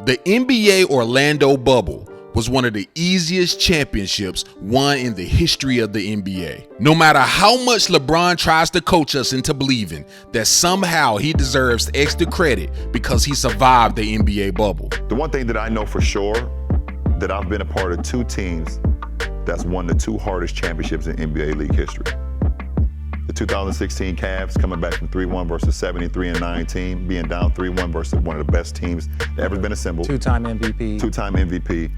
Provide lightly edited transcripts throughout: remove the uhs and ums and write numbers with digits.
The NBA Orlando bubble was one of the easiest championships won in the history of the NBA. No matter how much LeBron tries to coach us into believing that somehow he deserves extra credit because he survived the NBA bubble. The one thing that I know for sure, that I've been a part of two teams that's won the two hardest championships in NBA league history. The 2016 Cavs coming back from 3-1 versus 73-9 team, being down 3-1 versus one of the best teams that ever been assembled. Two-time MVP. Two-time MVP.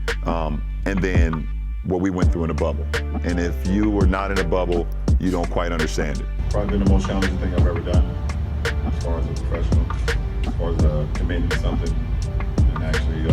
And then what we went through in the bubble. And if you were not in a bubble, you don't quite understand it. Probably been the most challenging thing I've ever done as far as a professional, as far as committing to something and actually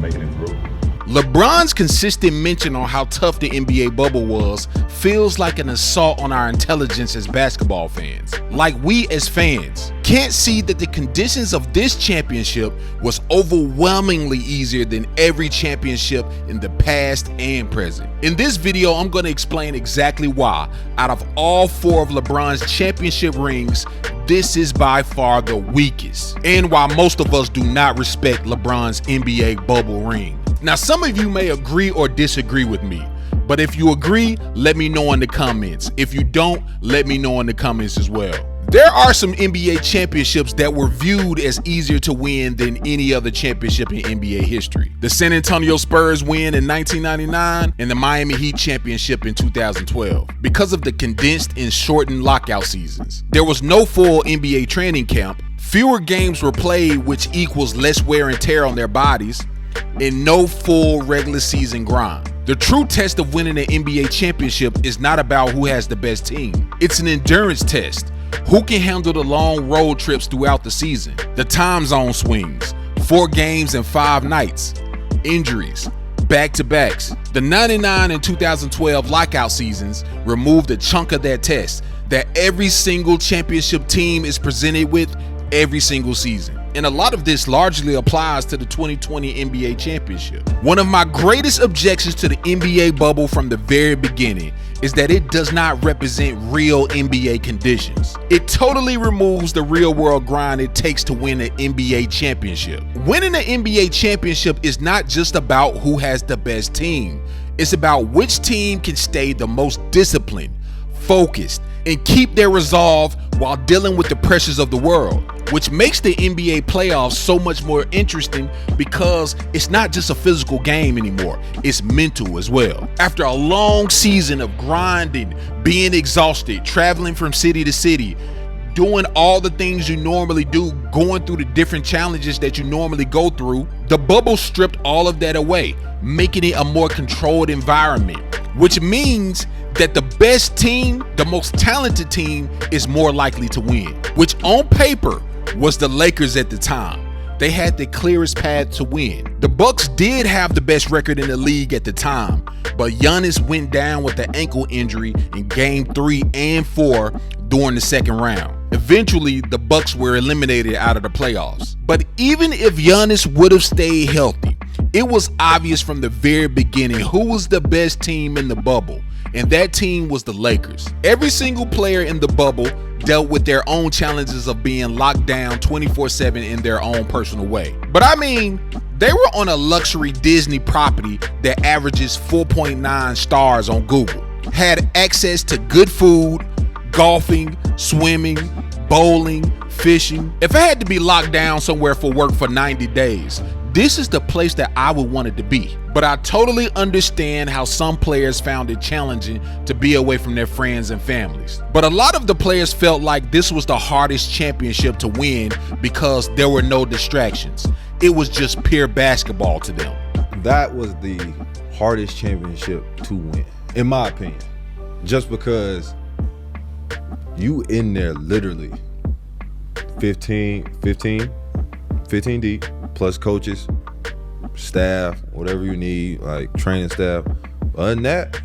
making it through. LeBron's consistent mention on how tough the NBA bubble was feels like an assault on our intelligence as basketball fans. Like we as fans can't see that the conditions of this championship was overwhelmingly easier than every championship in the past and present. In this video, I'm going to explain exactly why, out of all four of LeBron's championship rings, this is by far the weakest, and why most of us do not respect LeBron's NBA bubble ring. Now, some of you may agree or disagree with me, but if you agree, let me know in the comments. If you don't, let me know in the comments as well. There are some NBA championships that were viewed as easier to win than any other championship in NBA history. The San Antonio Spurs win in 1999 and the Miami Heat championship in 2012. Because of the condensed and shortened lockout seasons, there was no full NBA training camp, fewer games were played, which equals less wear and tear on their bodies, and no full regular season grind. The true test of winning an NBA championship is not about who has the best team. It's an endurance test. Who can handle the long road trips throughout the season? The time zone swings, 4 games and 5 nights, injuries, back-to-backs. The 99 and 2012 lockout seasons removed a chunk of that test that every single championship team is presented with every single season. And a lot of this largely applies to the 2020 NBA championship. One of my greatest objections to the NBA bubble from the very beginning is that it does not represent real NBA conditions. It totally removes the real world grind it takes to win an NBA championship. Winning an NBA championship is not just about who has the best team. It's about which team can stay the most disciplined, focused, and keep their resolve while dealing with the pressures of the world, which makes the NBA playoffs so much more interesting because it's not just a physical game anymore, it's mental as well. After a long season of grinding, being exhausted, traveling from city to city, doing all the things you normally do, going through the different challenges that you normally go through, the bubble stripped all of that away, making it a more controlled environment, which means that the best team, the most talented team, is more likely to win, which on paper was the Lakers at the time. They had the clearest path to win. The Bucks did have the best record in the league at the time, but Giannis went down with an ankle injury in game 3 and 4 during the second round. Eventually, the Bucks were eliminated out of the playoffs. But even if Giannis would have stayed healthy, it was obvious from the very beginning who was the best team in the bubble, and that team was the Lakers. Every single player in the bubble dealt with their own challenges of being locked down 24/7 in their own personal way. But I mean, they were on a luxury Disney property that averages 4.9 stars on Google, had access to good food, golfing, swimming, bowling, fishing. If I had to be locked down somewhere for work for 90 days, this is the place that I would want it to be. But I totally understand how some players found it challenging to be away from their friends and families. But a lot of the players felt like this was the hardest championship to win because there were no distractions. It was just pure basketball to them. That was the hardest championship to win, in my opinion. Just because you in there literally 15 deep, plus coaches, staff, whatever you need, like training staff. Other than that,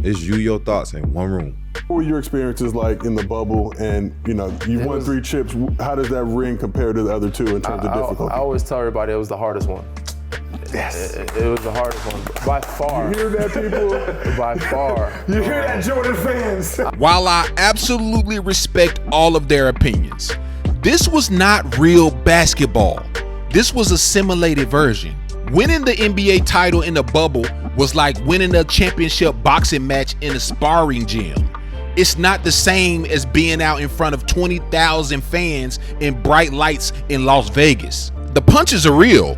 it's you, your thoughts in one room. What were your experiences like in the bubble? And you won 3 chips. How does that ring compare to the other 2 in terms of difficulty? I always tell everybody it was the hardest one. Yes. It was the hardest one by far. You hear that, people? By far. You hear that, Jordan fans? While I absolutely respect all of their opinions, this was not real basketball. This was a simulated version. Winning the NBA title in the bubble was like winning a championship boxing match in a sparring gym. It's not the same as being out in front of 20,000 fans in bright lights in Las Vegas. The punches are real,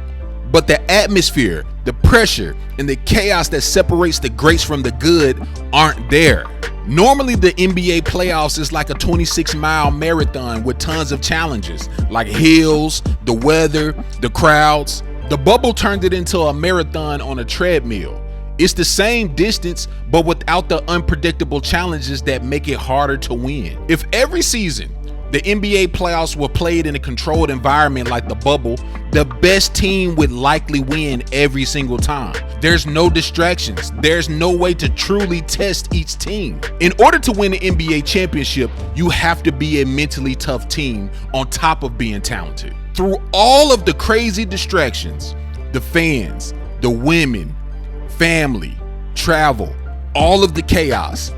but the atmosphere, the pressure, and the chaos that separates the greats from the good aren't there. Normally, the NBA playoffs is like a 26-mile marathon with tons of challenges, like hills, the weather, the crowds. The bubble turned it into a marathon on a treadmill. It's the same distance, but without the unpredictable challenges that make it harder to win. If every season the NBA playoffs were played in a controlled environment like the bubble, the best team would likely win every single time. There's no distractions. There's no way to truly test each team. In order to win the NBA championship, you have to be a mentally tough team on top of being talented. Through all of the crazy distractions, the fans, the women, family, travel, all of the chaos,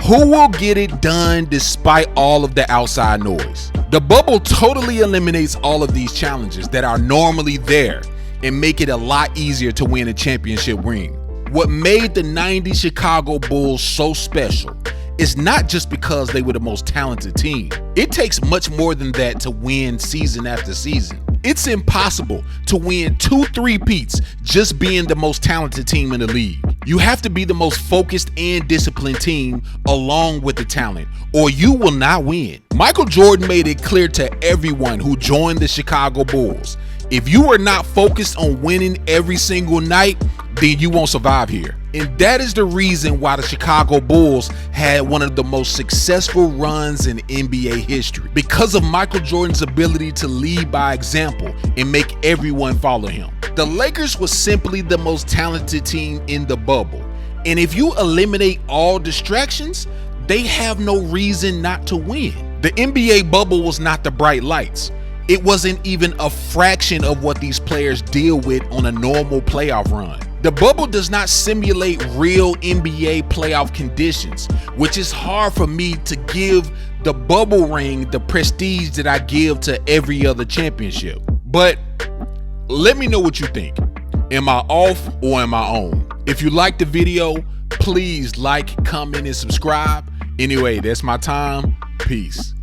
who will get it done despite all of the outside noise? The bubble totally eliminates all of these challenges that are normally there and make it a lot easier to win a championship ring. What made the '90s Chicago Bulls so special is not just because they were the most talented team. It takes much more than that to win season after season. It's impossible to win 2 3-peats just being the most talented team in the league. You have to be the most focused and disciplined team along with the talent, or you will not win. Michael Jordan made it clear to everyone who joined the Chicago Bulls, if you are not focused on winning every single night, then you won't survive here. And that is the reason why the Chicago Bulls had one of the most successful runs in NBA history, because of Michael Jordan's ability to lead by example and make everyone follow him. The Lakers was simply the most talented team in the bubble, and if you eliminate all distractions, they have no reason not to win. The NBA bubble was not the bright lights. It wasn't even a fraction of what these players deal with on a normal playoff run. The bubble does not simulate real NBA playoff conditions, which is hard for me to give the bubble ring the prestige that I give to every other championship. But let me know what you think. Am I off or am I on? If you liked the video, please like, comment, and subscribe. Anyway, that's my time. Peace.